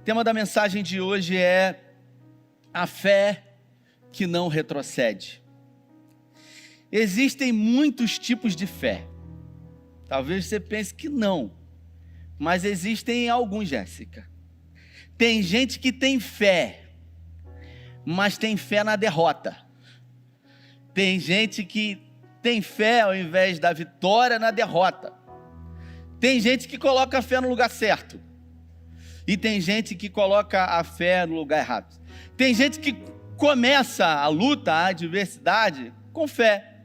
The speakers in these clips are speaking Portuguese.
tema da mensagem de hoje é a fé que não retrocede. Existem muitos tipos de fé. Talvez você pense que não, mas existem alguns, Jéssica. Tem gente que tem fé, mas tem fé na derrota. Tem gente que tem fé ao invés da vitória, na derrota. Tem gente que coloca a fé no lugar certo. E tem gente que coloca a fé no lugar errado. Tem gente que começa a luta, a adversidade, com fé.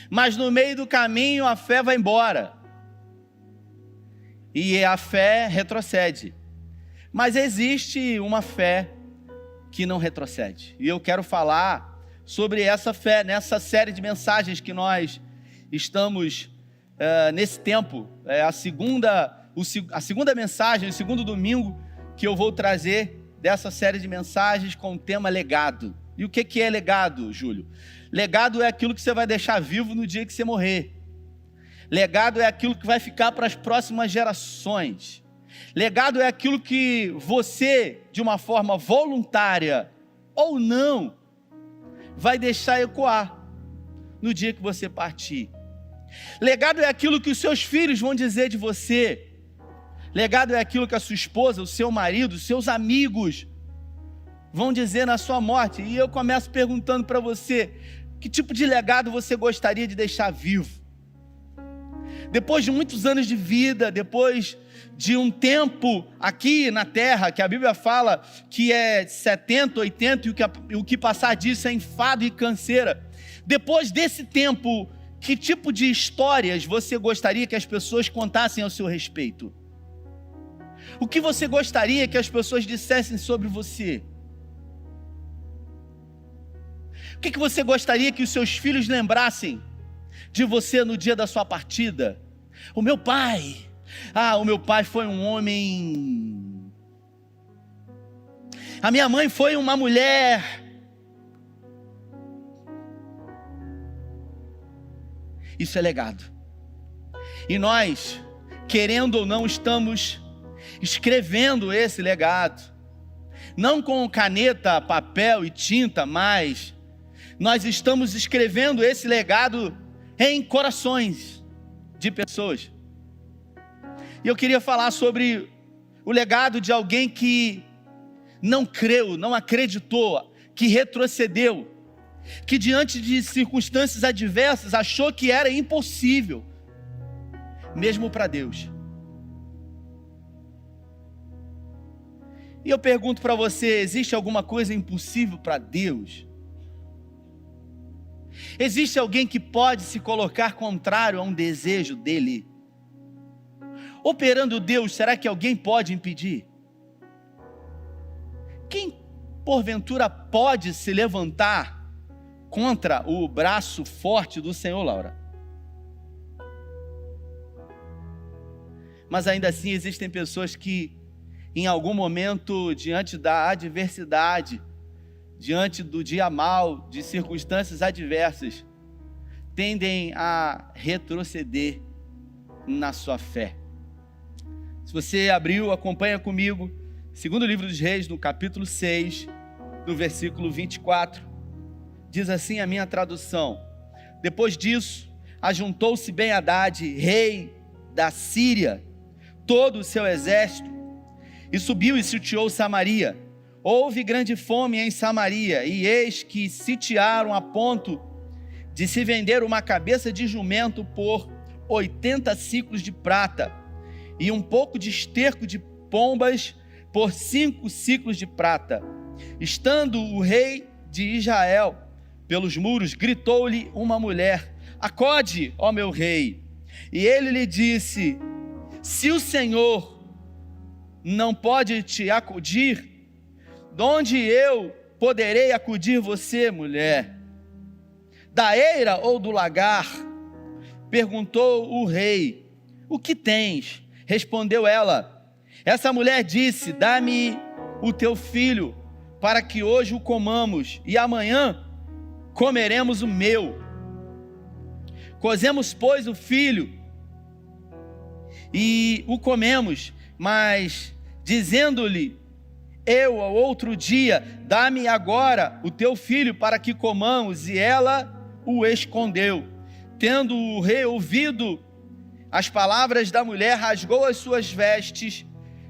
Mas no meio do caminho a fé vai embora. E a fé retrocede. Mas existe uma fé que não retrocede. E eu quero falar sobre essa fé, nessa série de mensagens que nós estamos nesse tempo. É a segunda mensagem, o segundo domingo que eu vou trazer dessa série de mensagens com o tema legado. E o que é legado, Júlio? Legado é aquilo que você vai deixar vivo no dia que você morrer. Legado é aquilo que vai ficar para as próximas gerações. Legado é aquilo que você, de uma forma voluntária ou não, vai deixar ecoar no dia que você partir. Legado é aquilo que os seus filhos vão dizer de você. Legado é aquilo que a sua esposa, o seu marido, os seus amigos vão dizer na sua morte. E eu começo perguntando para você, que tipo de legado você gostaria de deixar vivo? Depois de muitos anos de vida, depois de um tempo aqui na terra, que a Bíblia fala que é 70, 80, e o que passar disso é enfado e canseira. Depois desse tempo, que tipo de histórias você gostaria que as pessoas contassem ao seu respeito? O que você gostaria que as pessoas dissessem sobre você? O que você gostaria que os seus filhos lembrassem de você no dia da sua partida? O meu pai foi um homem. A minha mãe foi uma mulher. Isso é legado. E nós, querendo ou não, estamos escrevendo esse legado. Não com caneta, papel e tinta, mas nós estamos escrevendo esse legado em corações de pessoas. E eu queria falar sobre o legado de alguém que não creu, não acreditou, que retrocedeu, que diante de circunstâncias adversas achou que era impossível, mesmo para Deus. E eu pergunto para você, existe alguma coisa impossível para Deus? Existe alguém que pode se colocar contrário a um desejo dele? Operando Deus, será que alguém pode impedir? Quem porventura pode se levantar contra o braço forte do Senhor, Laura? Mas ainda assim existem pessoas que em algum momento, diante da adversidade, diante do dia mal, de circunstâncias adversas, tendem a retroceder na sua fé. Se você abriu, acompanha comigo, segundo livro dos Reis, no capítulo 6, no versículo 24, diz assim a minha tradução: depois disso, ajuntou-se Ben-Hadad, rei da Síria, todo o seu exército, e subiu e sitiou Samaria. Houve grande fome em Samaria, e eis que sitiaram a ponto de se vender uma cabeça de jumento por 80 siclos de prata, e um pouco de esterco de pombas por 5 siclos de prata. Estando o rei de Israel pelos muros, gritou-lhe uma mulher: acode, ó meu rei. E ele lhe disse: se o Senhor não pode te acudir, de onde eu poderei acudir você, mulher? Da eira ou do lagar? Perguntou o rei. O que tens? Respondeu ela. Essa mulher disse: dá-me o teu filho, para que hoje o comamos, e amanhã comeremos o meu. Cozemos, pois, o filho, e o comemos. Mas, dizendo-lhe eu ao outro dia, dá-me agora o teu filho para que comamos. E ela o escondeu. Tendo o rei ouvido as palavras da mulher, rasgou as suas vestes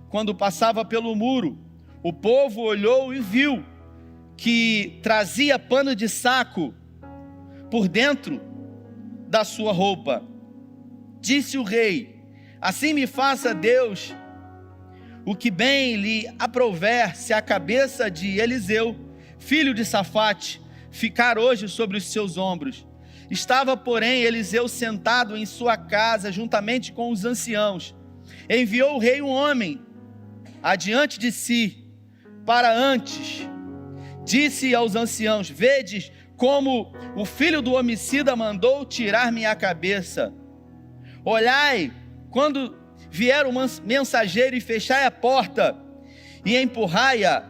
quando passava pelo muro. O povo olhou e viu que trazia pano de saco por dentro da sua roupa. Disse o rei: assim me faça Deus o que bem lhe aprouver, se a cabeça de Eliseu, filho de Safate, ficar hoje sobre os seus ombros. Estava, porém, Eliseu sentado em sua casa, juntamente com os anciãos. Enviou o rei um homem adiante de si, para antes. Disse aos anciãos: vedes como o filho do homicida mandou tirar minha cabeça. Olhai, quando vier o mensageiro, e fechai a porta e empurrai-a.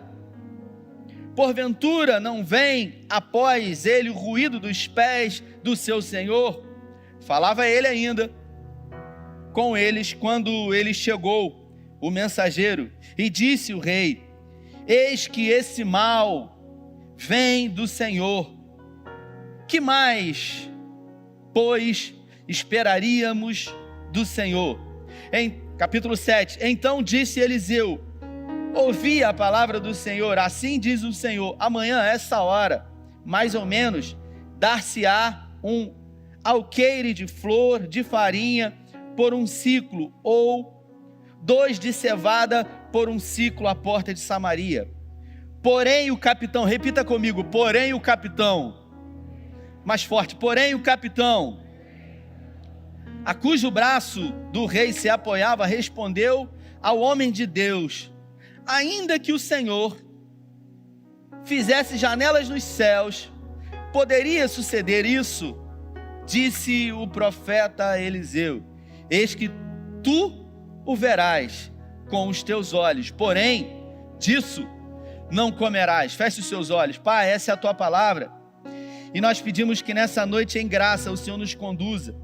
Porventura não vem após ele o ruído dos pés do seu senhor? Falava ele ainda com eles quando ele chegou, o mensageiro, e disse o rei: eis que esse mal vem do Senhor. Que mais, pois, esperaríamos do Senhor? Em capítulo 7, então disse Eliseu: ouvi a palavra do Senhor, assim diz o Senhor, amanhã, a essa hora, mais ou menos, dar-se-á um alqueire de flor de farinha por um ciclo, ou 2 de cevada por um ciclo à porta de Samaria. Porém o capitão, repita comigo, porém o capitão, mais forte, porém o capitão, a cujo braço do rei se apoiava, respondeu ao homem de Deus: ainda que o Senhor fizesse janelas nos céus, poderia suceder isso? Disse o profeta Eliseu: eis que tu o verás com os teus olhos, porém disso não comerás. Feche os seus olhos. Pai, essa é a tua palavra, e nós pedimos que nessa noite, em graça, o Senhor nos conduza,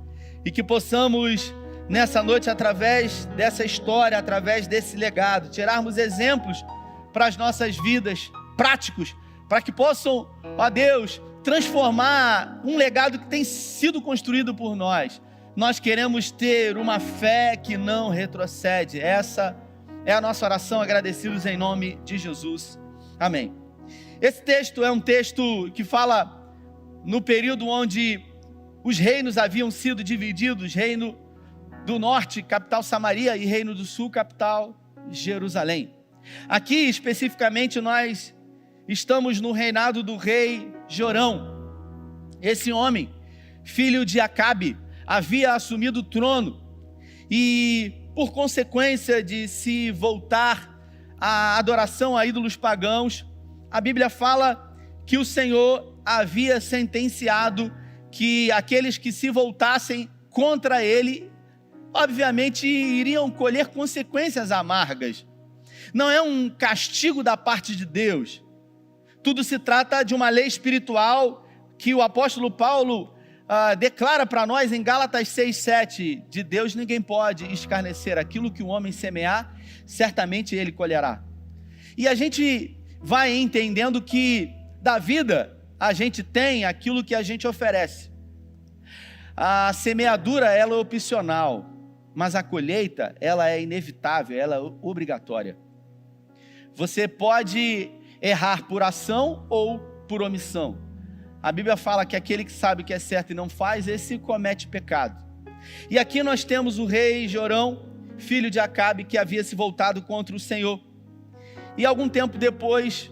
e que possamos nessa noite, através dessa história, através desse legado, tirarmos exemplos para as nossas vidas, práticos, para que possam, ó Deus, transformar um legado que tem sido construído por nós. Nós queremos ter uma fé que não retrocede. Essa é a nossa oração, agradecidos em nome de Jesus. Amém. Esse texto é um texto que fala no período onde os reinos haviam sido divididos: reino do norte, capital Samaria, e reino do sul, capital Jerusalém. Aqui especificamente nós estamos no reinado do rei Jorão. Esse homem, filho de Acabe, havia assumido o trono, e por consequência de se voltar à adoração a ídolos pagãos, a Bíblia fala que o Senhor havia sentenciado que aqueles que se voltassem contra ele, obviamente iriam colher consequências amargas. Não é um castigo da parte de Deus. Tudo se trata de uma lei espiritual que o apóstolo Paulo declara para nós em Gálatas 6:7: de Deus ninguém pode escarnecer, aquilo que o homem semear, certamente ele colherá. E a gente vai entendendo que da vida a gente tem aquilo que a gente oferece. A semeadura, ela é opcional, mas a colheita, ela é inevitável, ela é obrigatória. Você pode errar por ação ou por omissão. A Bíblia fala que aquele que sabe que é certo e não faz, esse comete pecado. E aqui nós temos o rei Jorão, filho de Acabe, que havia se voltado contra o Senhor. E algum tempo depois,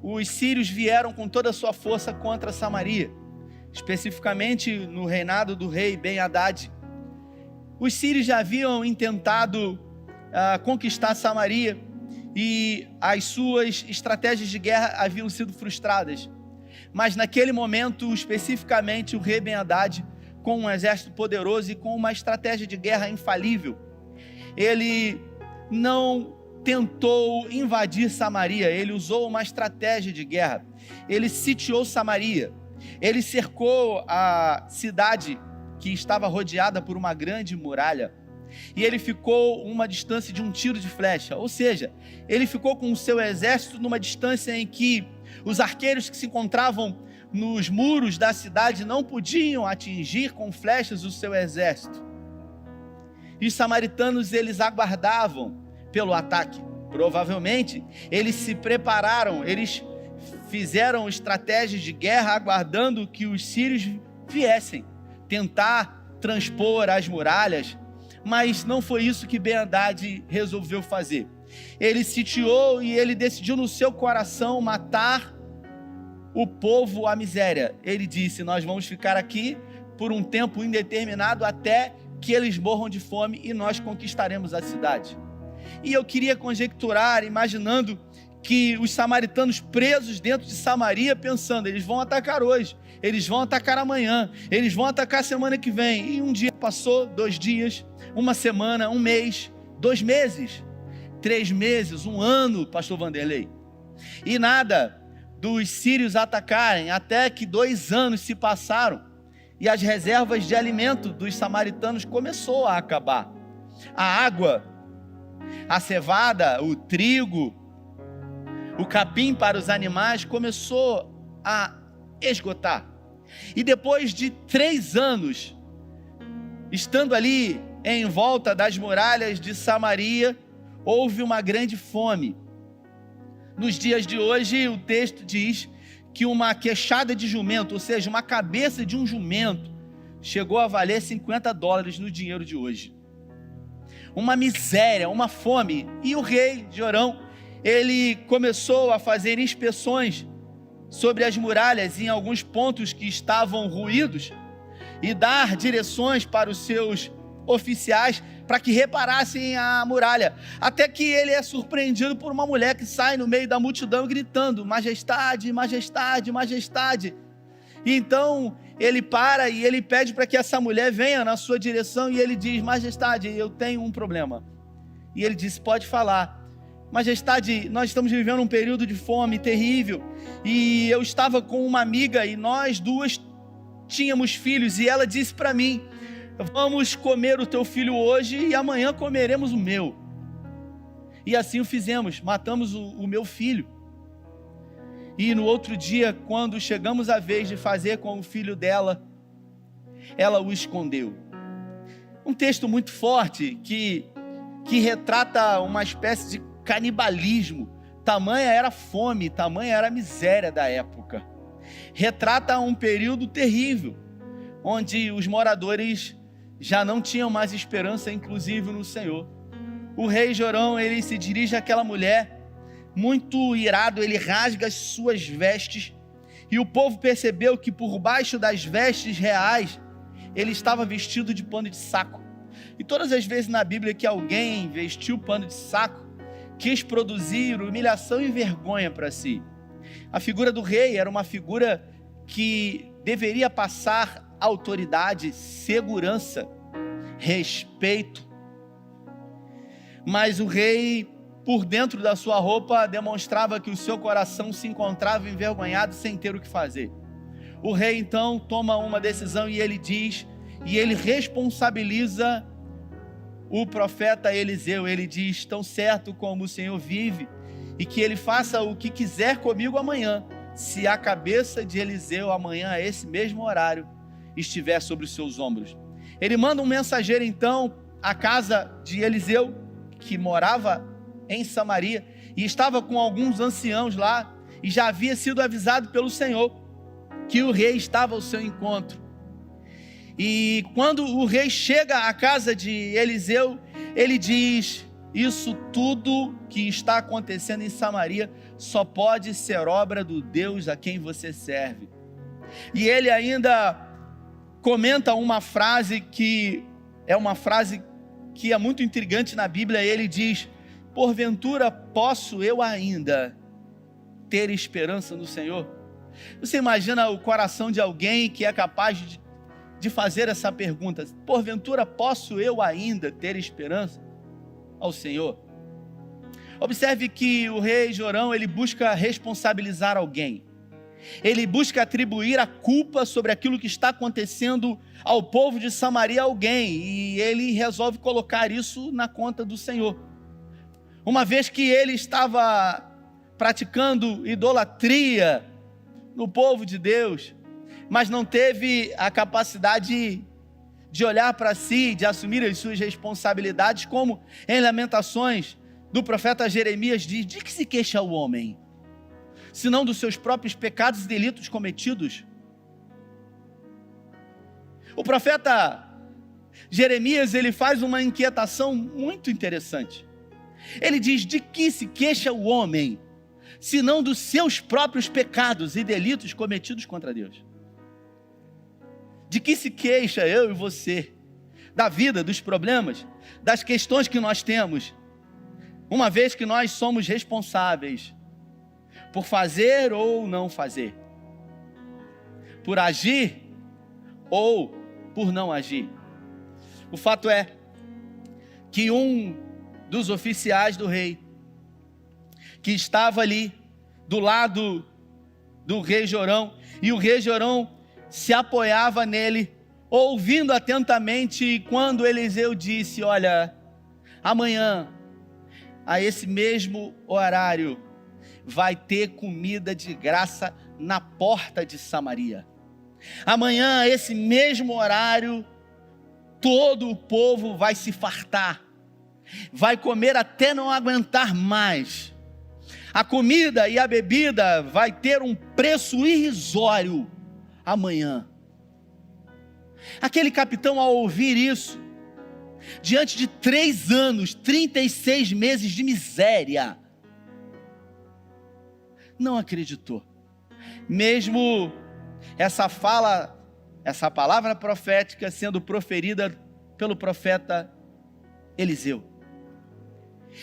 os sírios vieram com toda a sua força contra Samaria, especificamente no reinado do rei Ben-Hadad. Os sírios já haviam intentado conquistar Samaria, e as suas estratégias de guerra haviam sido frustradas. Mas naquele momento, especificamente, o rei Ben-Hadad, com um exército poderoso e com uma estratégia de guerra infalível, ele não tentou invadir Samaria, ele usou uma estratégia de guerra. Ele sitiou Samaria, ele cercou a cidade que estava rodeada por uma grande muralha. e ele ficou uma distância de um tiro de flecha, ou seja, ele ficou com o seu exército numa distância em que os arqueiros que se encontravam nos muros da cidade não podiam atingir com flechas o seu exército. E os samaritanos, eles aguardavam pelo ataque. Provavelmente, eles se prepararam, eles fizeram estratégias de guerra aguardando que os sírios viessem tentar transpor as muralhas, mas não foi isso que Ben-Hadad resolveu fazer. Ele sitiou e ele decidiu no seu coração matar o povo à miséria. Ele disse: nós vamos ficar aqui por um tempo indeterminado até que eles morram de fome e nós conquistaremos a cidade. E eu queria conjecturar, imaginando que os samaritanos presos dentro de Samaria, pensando: eles vão atacar hoje, eles vão atacar amanhã, eles vão atacar semana que vem. E um dia passou, 2 dias, uma semana, 1 mês, 2 meses, 3 meses, 1 ano, pastor Vanderlei. E nada dos sírios atacarem, até que 2 anos se passaram e as reservas de alimento dos samaritanos começou a acabar. A água, a cevada, o trigo, o capim para os animais começou a esgotar. E depois de 3 anos, estando ali em volta das muralhas de Samaria, houve uma grande fome. Nos dias de hoje, o texto diz que uma queixada de jumento, ou seja, uma cabeça de um jumento, chegou a valer $50 no dinheiro de hoje. Uma miséria, uma fome. E o rei Jorão, ele começou a fazer inspeções sobre as muralhas em alguns pontos que estavam ruídos e dar direções para os seus oficiais para que reparassem a muralha, até que ele é surpreendido por uma mulher que sai no meio da multidão gritando: majestade, majestade, majestade. E então ele para e ele pede para que essa mulher venha na sua direção e ele diz: majestade, eu tenho um problema. E ele disse: pode falar. Majestade, nós estamos vivendo um período de fome terrível e eu estava com uma amiga e nós 2 tínhamos filhos e ela disse para mim: vamos comer o teu filho hoje e amanhã comeremos o meu. E assim o fizemos, matamos o meu filho. E no outro dia, quando chegamos à vez de fazer com o filho dela, ela o escondeu. Um texto muito forte que retrata uma espécie de canibalismo. Tamanha era a fome, tamanha era a miséria da época. Retrata um período terrível, onde os moradores já não tinham mais esperança, inclusive no Senhor. O rei Jorão, ele se dirige àquela mulher, muito irado, ele rasga as suas vestes, e o povo percebeu que por baixo das vestes reais, ele estava vestido de pano de saco. E todas as vezes na Bíblia que alguém vestiu pano de saco, quis produzir humilhação e vergonha para si. A figura do rei era uma figura que deveria passar autoridade, segurança, respeito. Mas o rei, por dentro da sua roupa, demonstrava que o seu coração se encontrava envergonhado, sem ter o que fazer. O rei então toma uma decisão e ele diz, e ele responsabiliza o profeta Eliseu. Ele diz: tão certo como o Senhor vive, e que ele faça o que quiser comigo amanhã, se a cabeça de Eliseu amanhã, a esse mesmo horário, estiver sobre os seus ombros. Ele manda um mensageiro então à casa de Eliseu, que morava em Samaria, e estava com alguns anciãos lá, e já havia sido avisado pelo Senhor que o rei estava ao seu encontro. E quando o rei chega à casa de Eliseu, ele diz: isso tudo que está acontecendo em Samaria só pode ser obra do Deus a quem você serve. E ele ainda comenta uma frase que é muito intrigante na Bíblia. Ele diz: porventura posso eu ainda ter esperança no Senhor? Você imagina o coração de alguém que é capaz de fazer essa pergunta: porventura posso eu ainda ter esperança ao Senhor? Observe que o rei Jorão, ele busca responsabilizar alguém. ele busca atribuir a culpa sobre aquilo que está acontecendo ao povo de Samaria a alguém, e ele resolve colocar isso na conta do Senhor. Uma vez que ele estava praticando idolatria no povo de Deus, mas não teve a capacidade de olhar para si, de assumir as suas responsabilidades, como em Lamentações do profeta Jeremias diz: de que se queixa o homem, senão dos seus próprios pecados e delitos cometidos? O profeta Jeremias, ele faz uma inquietação muito interessante. Ele diz: de que se queixa o homem, senão dos seus próprios pecados e delitos cometidos contra Deus? De que se queixa eu e você? Da vida, dos problemas, das questões que nós temos, uma vez que nós somos responsáveis por fazer ou não fazer, por agir ou por não agir. O fato é que um dos oficiais do rei, que estava ali do lado do rei Jorão, e o rei Jorão se apoiava nele, ouvindo atentamente, quando Eliseu disse: olha, amanhã, a esse mesmo horário, vai ter comida de graça na porta de Samaria. Amanhã, a esse mesmo horário, todo o povo vai se fartar, vai comer até não aguentar mais. A comida e a bebida vai ter um preço irrisório amanhã. Aquele capitão, ao ouvir isso, diante de 3 anos, 36 meses de miséria, não acreditou. Mesmo essa palavra profética sendo proferida pelo profeta Eliseu.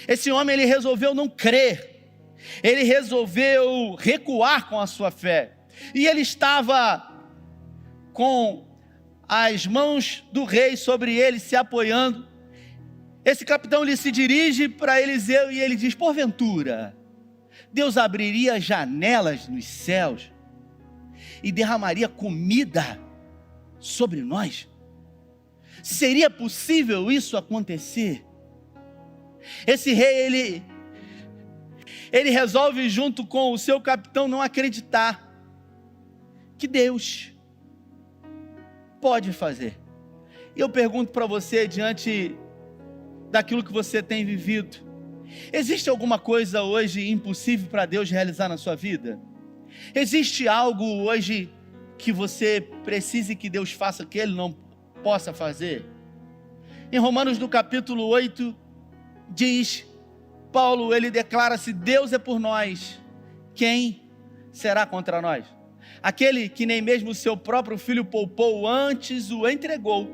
Esse homem, ele resolveu não crer, ele resolveu recuar com a sua fé, e ele estava com as mãos do rei sobre ele, se apoiando. Esse capitão, ele se dirige para Eliseu e ele diz: porventura, Deus abriria janelas nos céus e derramaria comida sobre nós? Seria possível isso acontecer? Esse rei, ele resolve, junto com o seu capitão, não acreditar que Deus pode fazer. E eu pergunto para você, diante daquilo que você tem vivido, existe alguma coisa hoje impossível para Deus realizar na sua vida? Existe algo hoje que você precise que Deus faça que Ele não possa fazer? Em Romanos, no capítulo 8, diz, Paulo, ele declara: se Deus é por nós, quem será contra nós? Aquele que nem mesmo o seu próprio filho poupou, antes o entregou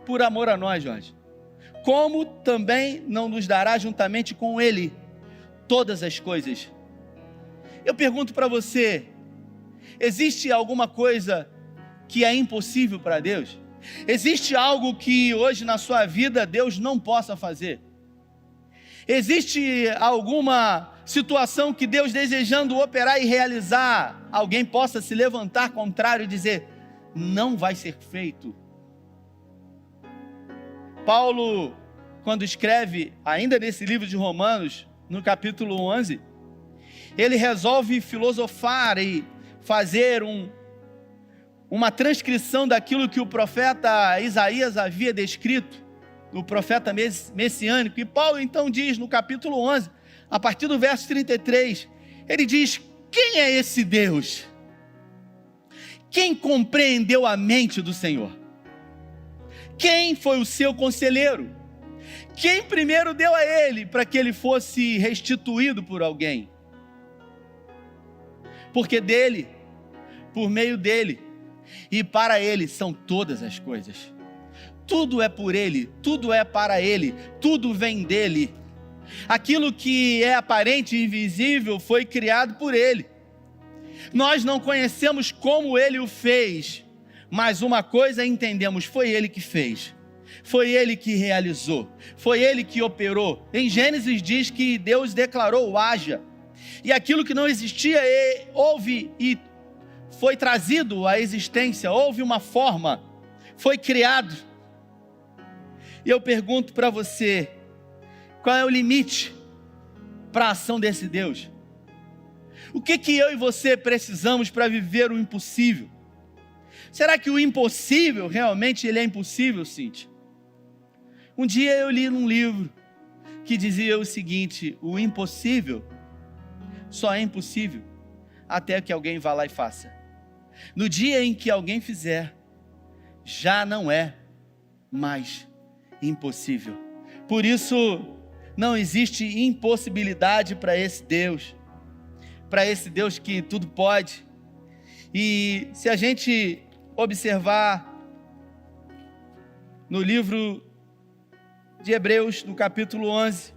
por amor a nós, Jorge. Como também não nos dará juntamente com ele todas as coisas? Eu pergunto para você, existe alguma coisa que é impossível para Deus? Existe algo que hoje na sua vida Deus não possa fazer? Existe alguma situação que Deus, desejando operar e realizar, alguém possa se levantar contrário e dizer: não vai ser feito? Paulo, quando escreve, ainda nesse livro de Romanos, no capítulo 11, ele resolve filosofar e fazer uma transcrição daquilo que o profeta Isaías havia descrito, o profeta messiânico. E Paulo então diz no capítulo 11, a partir do verso 33, ele diz: quem é esse Deus? Quem compreendeu a mente do Senhor? Quem foi o seu conselheiro? Quem primeiro deu a ele para que ele fosse restituído por alguém? Porque dele, por meio dele e para ele são todas as coisas. Tudo é por ele, tudo é para ele, tudo vem dele. Aquilo que é aparente e invisível foi criado por ele. Nós não conhecemos como ele o fez, mas uma coisa entendemos: foi ele que fez, foi ele que realizou, foi ele que operou. Em Gênesis diz que Deus declarou: haja, e aquilo que não existia, houve, e foi trazido à existência, houve uma forma, foi criado. E eu pergunto para você, qual é o limite para a ação desse Deus? O que eu e você precisamos para viver o impossível? Será que o impossível realmente ele é impossível, Cíntia? Um dia eu li num livro que dizia o seguinte: o impossível só é impossível até que alguém vá lá e faça. No dia em que alguém fizer, já não é mais impossível. Por isso, não existe impossibilidade para esse Deus que tudo pode. E se a gente observar no livro de Hebreus, no capítulo 11,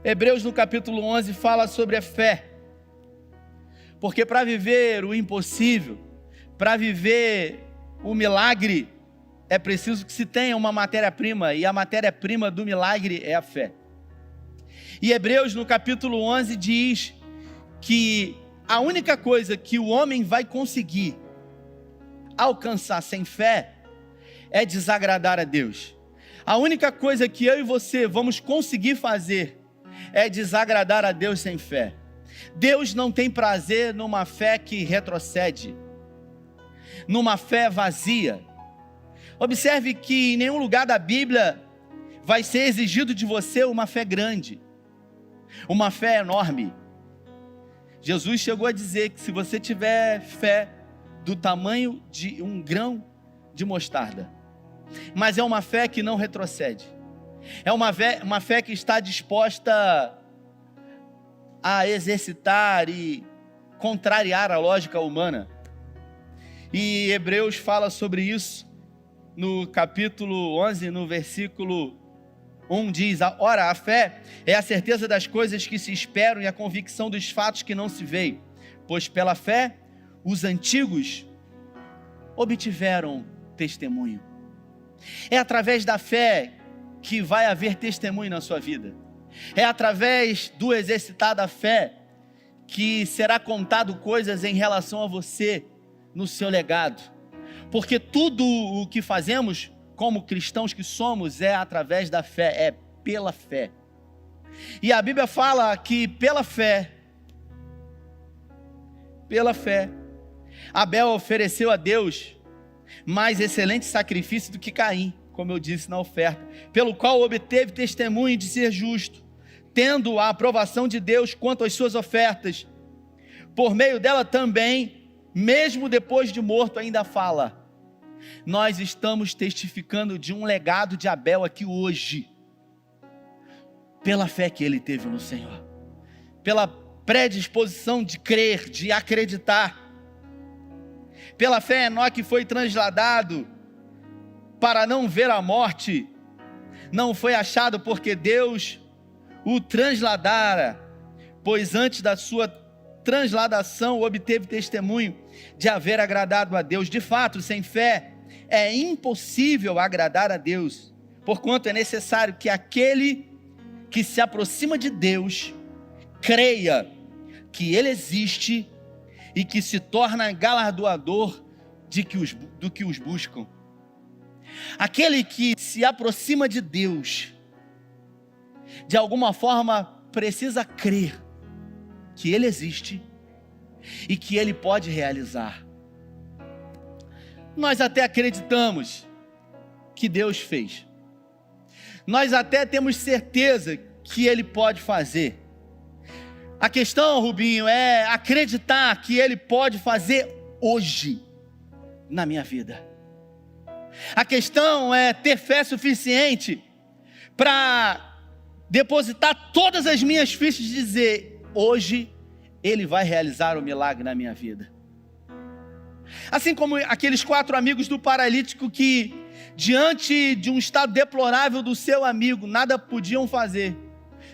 Hebreus no capítulo 11 fala sobre a fé, porque para viver o impossível, para viver o milagre, é preciso que se tenha uma matéria-prima, e a matéria-prima do milagre é a fé. E Hebreus no capítulo 11 diz que a única coisa que o homem vai conseguir alcançar sem fé é desagradar a Deus. A única coisa que eu e você vamos conseguir fazer é desagradar a Deus sem fé. Deus não tem prazer numa fé que retrocede, numa fé vazia. Observe que em nenhum lugar da Bíblia vai ser exigido de você uma fé grande, uma fé enorme. Jesus chegou a dizer que se você tiver fé do tamanho de um grão de mostarda, mas é uma fé que não retrocede, é uma fé que está disposta a exercitar e contrariar a lógica humana. E Hebreus fala sobre isso no capítulo 11, no versículo 1 diz: ora, a fé é a certeza das coisas que se esperam e a convicção dos fatos que não se veem, pois pela fé os antigos obtiveram testemunho. É através da fé que vai haver testemunho na sua vida. É através do exercitar da fé que será contado coisas em relação a você no seu legado. Porque tudo o que fazemos como cristãos que somos é através da fé, é pela fé. E a Bíblia fala que pela fé, Abel ofereceu a Deus mais excelente sacrifício do que Caim, como eu disse na oferta, pelo qual obteve testemunho de ser justo, tendo a aprovação de Deus quanto às suas ofertas. Por meio dela também, mesmo depois de morto, ainda fala. Nós estamos testificando de um legado de Abel aqui hoje, pela fé que ele teve no Senhor, pela predisposição de crer, de acreditar. Pela fé, Enoque foi transladado para não ver a morte, não foi achado porque Deus o transladara, pois antes da sua transladação obteve testemunho de haver agradado a Deus. De fato, sem fé é impossível agradar a Deus, porquanto é necessário que aquele que se aproxima de Deus creia que Ele existe e que se torna galardoador do que os buscam. Aquele que se aproxima de Deus, de alguma forma precisa crer que Ele existe e que Ele pode realizar. Nós até acreditamos que Deus fez, nós até temos certeza que Ele pode fazer. A questão, Rubinho, é acreditar que Ele pode fazer hoje na minha vida. A questão é ter fé suficiente para depositar todas as minhas fichas e dizer: hoje Ele vai realizar o milagre na minha vida. Assim como aqueles 4 amigos do paralítico que, diante de um estado deplorável do seu amigo, nada podiam fazer,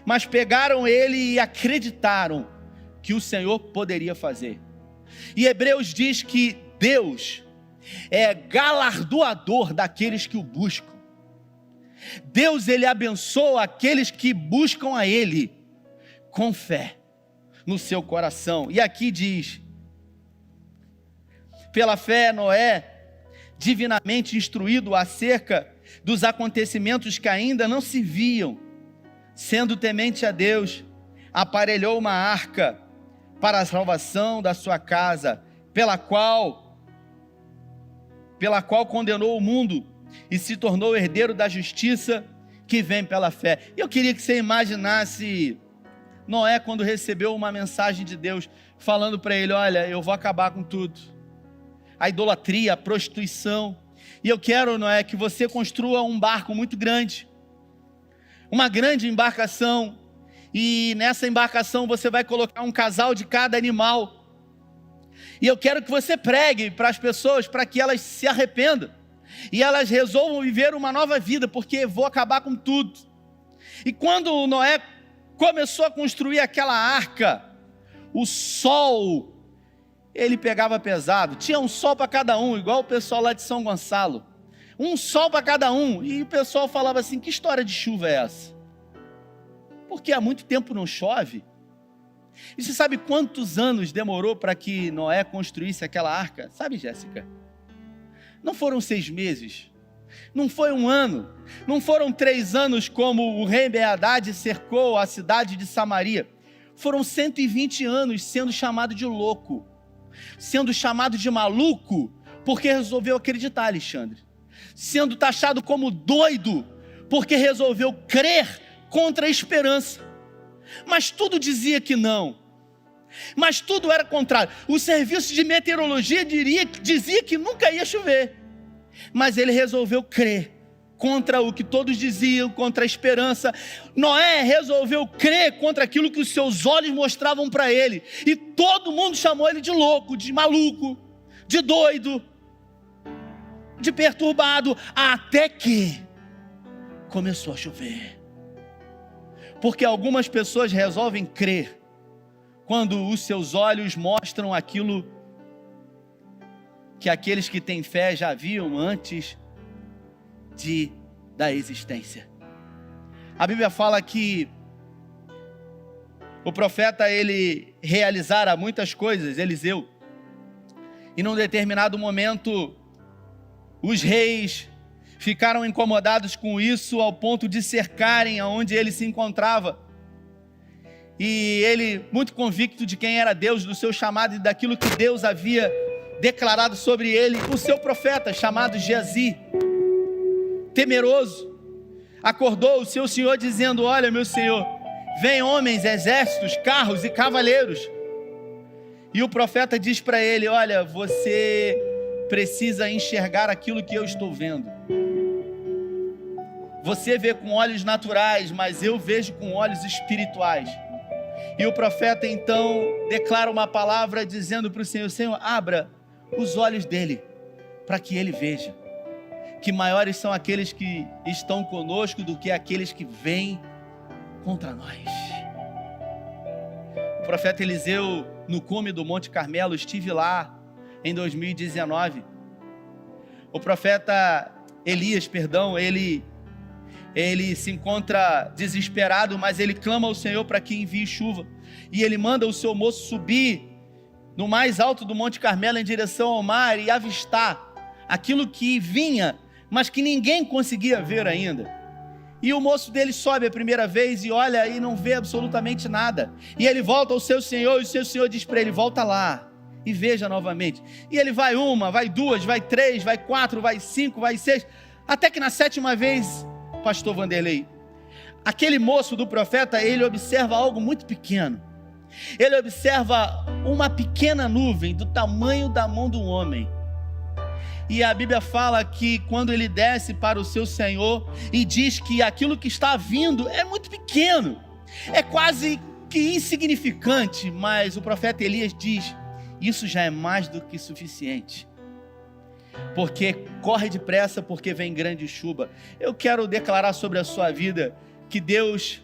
mas pegaram ele e acreditaram que o Senhor poderia fazer. E Hebreus diz que Deus é galardoador daqueles que o buscam. Deus, Ele abençoa aqueles que buscam a Ele com fé no seu coração. E aqui diz Pela fé, Noé, divinamente instruído acerca dos acontecimentos que ainda não se viam, sendo temente a Deus, aparelhou uma arca para a salvação da sua casa, pela qual condenou o mundo e se tornou herdeiro da justiça que vem pela fé. Eu queria que você imaginasse Noé quando recebeu uma mensagem de Deus falando para ele: olha, eu vou acabar com tudo, a idolatria, a prostituição, e eu quero, Noé, que você construa um barco muito grande, uma grande embarcação, e nessa embarcação você vai colocar um casal de cada animal, e eu quero que você pregue para as pessoas, para que elas se arrependam, e elas resolvam viver uma nova vida, porque vou acabar com tudo. E quando Noé começou a construir aquela arca, o sol, ele pegava pesado, tinha um sol para cada um, igual o pessoal lá de São Gonçalo, um sol para cada um, e o pessoal falava assim: que história de chuva é essa? Porque há muito tempo não chove. E você sabe quantos anos demorou para que Noé construísse aquela arca? Sabe, Jéssica? Não foram 6 meses, não foi 1 ano, não foram 3 anos como o rei Ben-Hadad cercou a cidade de Samaria. Foram 120 anos sendo chamado de louco, sendo chamado de maluco, porque resolveu acreditar, Alexandre. Sendo taxado como doido, porque resolveu crer contra a esperança. Mas tudo dizia que não. Mas tudo era contrário. O serviço de meteorologia dizia que nunca ia chover. Mas ele resolveu crer contra o que todos diziam, contra a esperança. Noé resolveu crer contra aquilo que os seus olhos mostravam para ele. E todo mundo chamou ele de louco, de maluco, de doido, de perturbado, até que começou a chover. Porque algumas pessoas resolvem crer quando os seus olhos mostram aquilo que aqueles que têm fé já viam antes da existência. A Bíblia fala que o profeta, ele realizara muitas coisas, Eliseu, e num determinado momento os reis ficaram incomodados com isso ao ponto de cercarem aonde ele se encontrava. E ele, muito convicto de quem era Deus, do seu chamado e daquilo que Deus havia declarado sobre ele, o seu profeta chamado Geazi, temeroso, acordou o seu senhor dizendo: olha, meu senhor, vem homens, exércitos, carros e cavaleiros. E o profeta diz para ele: olha, você precisa enxergar aquilo que eu estou vendo. Você vê com olhos naturais, mas eu vejo com olhos espirituais. E o profeta então declara uma palavra dizendo para o Senhor: Senhor, abra os olhos dele, para que ele veja que maiores são aqueles que estão conosco do que aqueles que vêm contra nós. O profeta Eliseu, no cume do Monte Carmelo, estive lá em 2019. O profeta Elias, ele se encontra desesperado, mas ele clama ao Senhor para que envie chuva. E ele manda o seu moço subir no mais alto do Monte Carmelo em direção ao mar e avistar aquilo que vinha, mas que ninguém conseguia ver ainda. E o moço dele sobe a primeira vez e olha e não vê absolutamente nada. E ele volta ao seu senhor e o seu senhor diz para ele: volta lá e veja novamente. E ele vai 1, vai 2, vai 3, vai 4, vai 5, vai 6, até que na 7ª vez, pastor Vanderlei, aquele moço do profeta, ele observa algo muito pequeno. Ele observa uma pequena nuvem do tamanho da mão do homem. E a Bíblia fala que quando ele desce para o seu Senhor e diz que aquilo que está vindo é muito pequeno, é quase que insignificante, mas o profeta Elias diz: isso já é mais do que suficiente, porque corre depressa, porque vem grande chuva. Eu quero declarar sobre a sua vida que Deus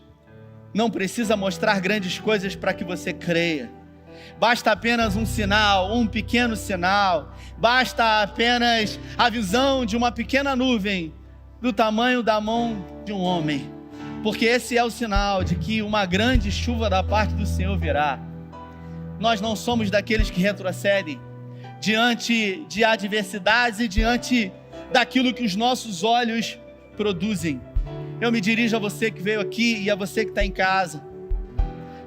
não precisa mostrar grandes coisas para que você creia. Basta apenas um sinal, um pequeno sinal. Basta apenas a visão de uma pequena nuvem do tamanho da mão de um homem, porque esse é o sinal de que uma grande chuva da parte do Senhor virá. Nós não somos daqueles que retrocedem diante de adversidades e diante daquilo que os nossos olhos produzem. Eu me dirijo a você que veio aqui e a você que está em casa.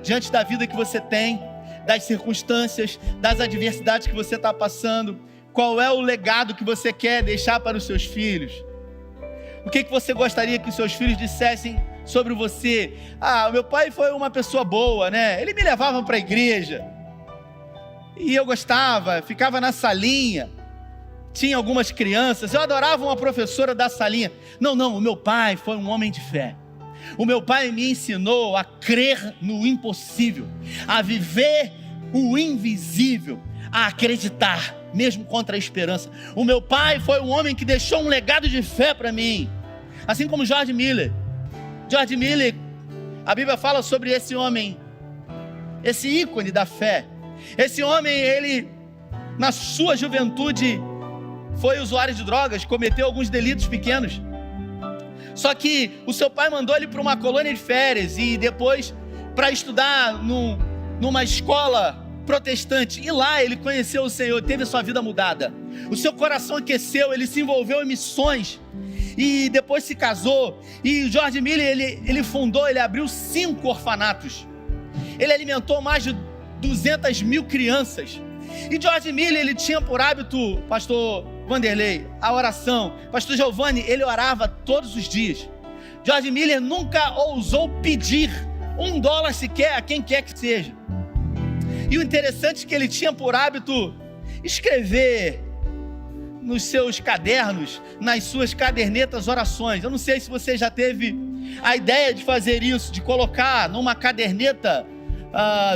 Diante da vida que você tem, das circunstâncias, das adversidades que você está passando, qual é o legado que você quer deixar para os seus filhos? O que você gostaria que os seus filhos dissessem sobre você? Ah, meu pai foi uma pessoa boa, né? Ele me levava para a igreja. E eu gostava, ficava na salinha. Tinha algumas crianças, eu adorava uma professora da salinha. Não, o meu pai foi um homem de fé. O meu pai me ensinou a crer no impossível, a viver o invisível, a acreditar, mesmo contra a esperança. O meu pai foi um homem que deixou um legado de fé para mim. Assim como George Miller. George Miller, a Bíblia fala sobre esse homem, esse ícone da fé. Esse homem, ele, na sua juventude, foi usuário de drogas, cometeu alguns delitos pequenos. Só que o seu pai mandou ele para uma colônia de férias e depois para estudar numa escola protestante. E lá ele conheceu o Senhor, teve a sua vida mudada. O seu coração aqueceu, ele se envolveu em missões e depois se casou. E George Miller, ele abriu 5 orfanatos. Ele alimentou mais de 200 mil crianças. E George Miller, ele tinha por hábito, pastor Vanderlei, a oração. Pastor Giovanni, ele orava todos os dias. George Miller nunca ousou pedir $1 sequer a quem quer que seja. E o interessante é que ele tinha por hábito escrever nos seus cadernos, nas suas cadernetas, orações. Eu não sei se você já teve a ideia de fazer isso, de colocar numa caderneta,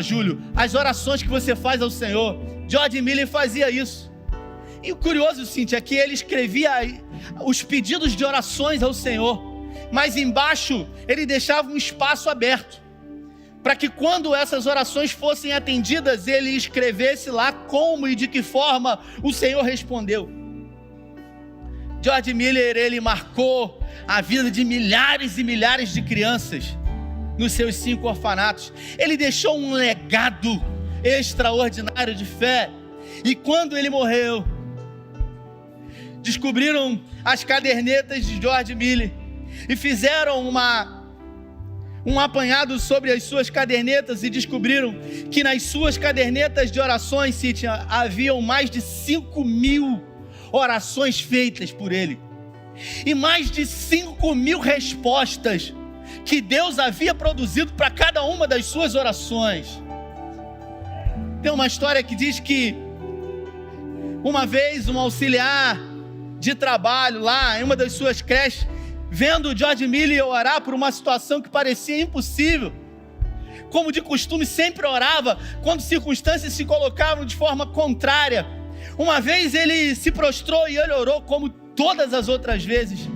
Júlio, as orações que você faz ao Senhor. George Miller fazia isso. E o curioso, Cíntia, é que ele escrevia os pedidos de orações ao Senhor, mas embaixo ele deixava um espaço aberto, para que quando essas orações fossem atendidas, ele escrevesse lá como e de que forma o Senhor respondeu. George Miller, ele marcou a vida de milhares e milhares de crianças nos seus 5 orfanatos. Ele deixou um legado extraordinário de fé. E quando ele morreu, descobriram as cadernetas de George Miller e fizeram um apanhado sobre as suas cadernetas e descobriram que nas suas cadernetas de orações, Cíntia, haviam mais de 5.000 orações feitas por ele e mais de 5.000 respostas que Deus havia produzido para cada uma das suas orações. Tem uma história que diz que uma vez um auxiliar de trabalho lá em uma das suas creches, vendo George Miller orar por uma situação que parecia impossível, como de costume sempre orava quando circunstâncias se colocavam de forma contrária. Uma vez ele se prostrou e ele orou como todas as outras vezes.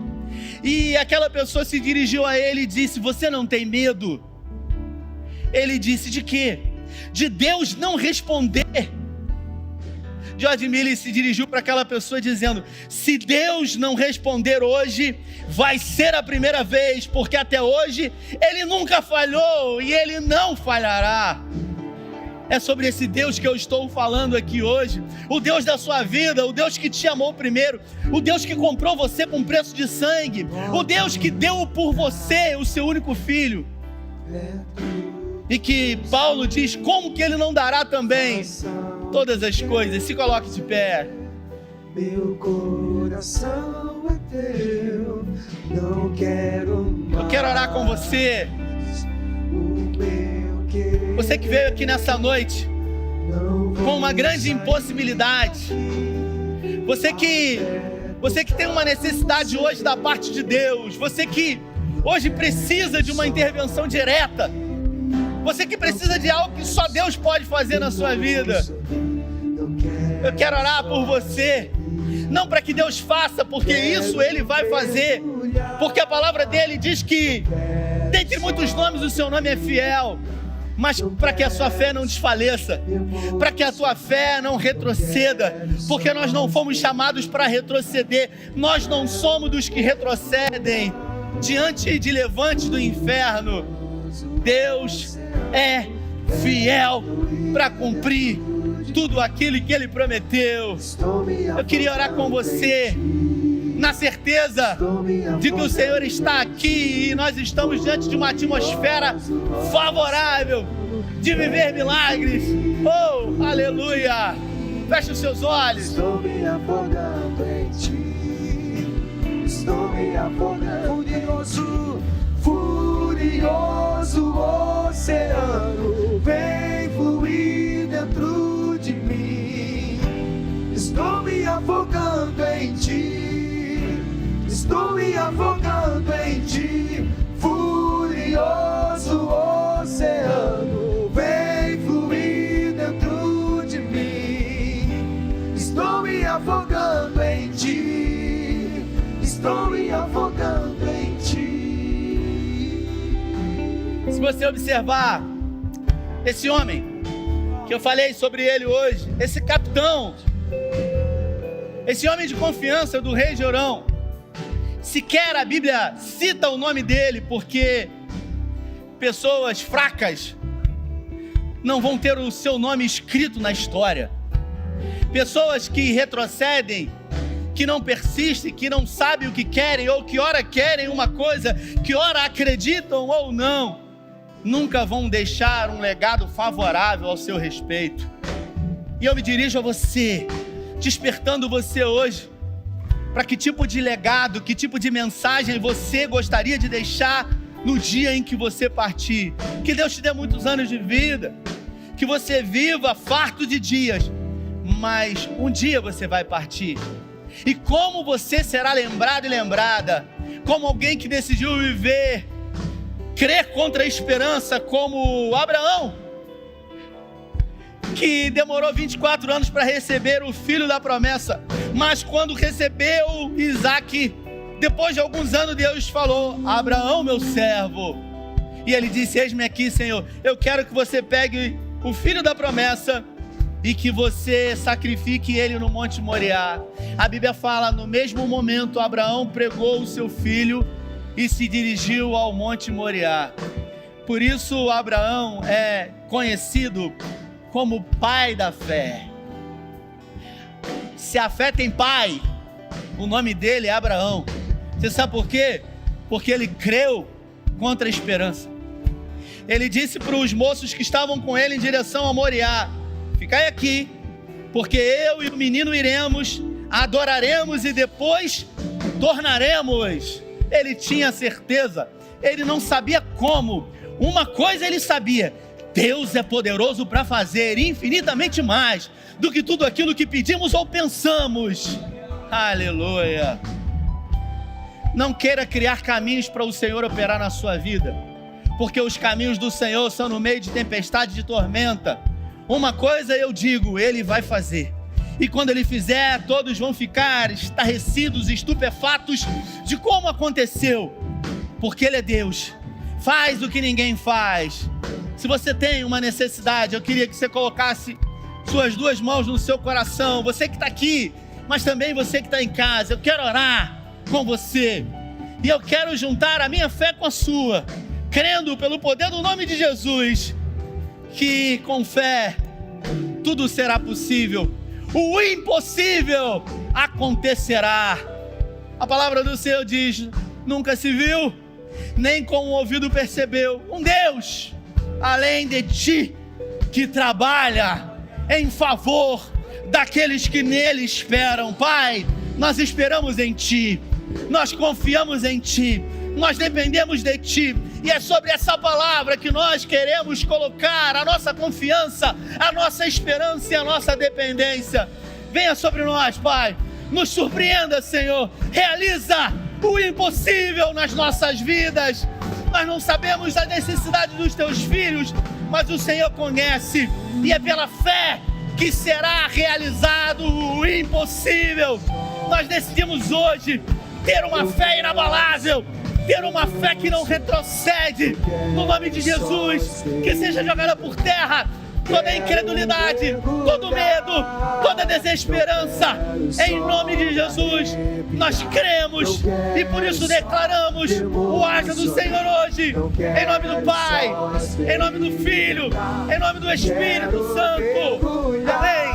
E aquela pessoa se dirigiu a ele e disse: você não tem medo? Ele disse: de quê? De Deus não responder. George Miller se dirigiu para aquela pessoa dizendo: se Deus não responder hoje, vai ser a primeira vez, porque até hoje Ele nunca falhou e Ele não falhará. É sobre esse Deus que eu estou falando aqui hoje, o Deus da sua vida, o Deus que te amou primeiro, o Deus que comprou você com preço de sangue, o Deus que deu por você o seu único filho, e que Paulo diz: como que Ele não dará também todas as coisas? Se coloque de pé. Meu coração é teu, não quero mais. Eu quero orar com você. Você que veio aqui nessa noite com uma grande impossibilidade. Você que tem uma necessidade hoje da parte de Deus. Você que hoje precisa de uma intervenção direta. Você que precisa de algo que só Deus pode fazer na sua vida. Eu quero orar por você. Não para que Deus faça, porque isso Ele vai fazer. Porque a palavra dEle diz que dentre muitos nomes o seu nome é fiel. Mas para que a sua fé não desfaleça, para que a tua fé não retroceda, porque nós não fomos chamados para retroceder. Nós não somos dos que retrocedem diante de levantes do inferno. Deus é fiel para cumprir tudo aquilo que Ele prometeu. Eu queria orar com você, na certeza de que o Senhor está aqui e nós estamos diante de uma atmosfera favorável de viver milagres. Oh, aleluia! Feche os seus olhos. Estou me afogando em ti. Estou me afogando. Furioso oceano, vem fluir dentro de mim. Estou me afogando em ti. Estou me afogando em ti. Furioso oceano, vem fluir dentro de mim. Estou me afogando em ti. Estou me afogando em ti. Se você observar esse homem que eu falei sobre ele hoje, esse capitão, esse homem de confiança do rei Jorão, sequer a Bíblia cita o nome dele, porque pessoas fracas não vão ter o seu nome escrito na história. Pessoas que retrocedem, que não persistem, que não sabem o que querem, ou que ora querem uma coisa, que ora acreditam ou não, nunca vão deixar um legado favorável ao seu respeito. E eu me dirijo a você, despertando você hoje, para que tipo de legado, que tipo de mensagem você gostaria de deixar no dia em que você partir. Que Deus te dê muitos anos de vida, que você viva farto de dias, mas um dia você vai partir. E como você será lembrado e lembrada? Como alguém que decidiu viver, crer contra a esperança, como Abraão, que demorou 24 anos para receber o filho da promessa, mas quando recebeu Isaac, depois de alguns anos, Deus falou: Abraão, meu servo. E ele disse: eis-me aqui, Senhor, eu quero que você pegue o filho da promessa e que você sacrifique ele no Monte Moriá. A Bíblia fala: no mesmo momento, Abraão pregou o seu filho e se dirigiu ao Monte Moriá. Por isso, Abraão é conhecido como pai da fé. Se a fé tem pai, o nome dele é Abraão. Você sabe por quê? Porque ele creu contra a esperança. Ele disse para os moços que estavam com ele em direção a Moriá: ficai aqui, porque eu e o menino iremos, adoraremos e depois tornaremos. Ele tinha certeza, ele não sabia como. Uma coisa ele sabia: Deus é poderoso para fazer infinitamente mais do que tudo aquilo que pedimos ou pensamos. Aleluia. Não queira criar caminhos para o Senhor operar na sua vida, porque os caminhos do Senhor são no meio de tempestade, de tormenta. Uma coisa eu digo: Ele vai fazer. E quando Ele fizer, todos vão ficar estarrecidos, estupefatos de como aconteceu, porque Ele é Deus, faz o que ninguém faz. Se você tem uma necessidade, eu queria que você colocasse suas duas mãos no seu coração. Você que está aqui, mas também você que está em casa, eu quero orar com você, e eu quero juntar a minha fé com a sua, crendo pelo poder do nome de Jesus, que com fé tudo será possível. O impossível acontecerá. A palavra do Senhor diz: nunca se viu, nem com o ouvido percebeu, um Deus além de ti, que trabalha em favor daqueles que nele esperam. Pai, nós esperamos em ti, nós confiamos em ti, nós dependemos de ti, e é sobre essa palavra que nós queremos colocar a nossa confiança, a nossa esperança e a nossa dependência. Venha sobre nós, Pai, nos surpreenda, Senhor, realiza o impossível nas nossas vidas. Nós não sabemos da necessidade dos teus filhos, mas o Senhor conhece, e é pela fé que será realizado o impossível. Nós decidimos hoje ter uma fé inabalável, ter uma fé que não retrocede, no nome de Jesus. Que seja jogada por terra toda incredulidade, todo medo, toda desesperança. Em nome de Jesus, nós cremos e por isso declaramos o arca do Senhor hoje. Em nome do Pai, em nome do Filho, em nome do Espírito Santo. Amém.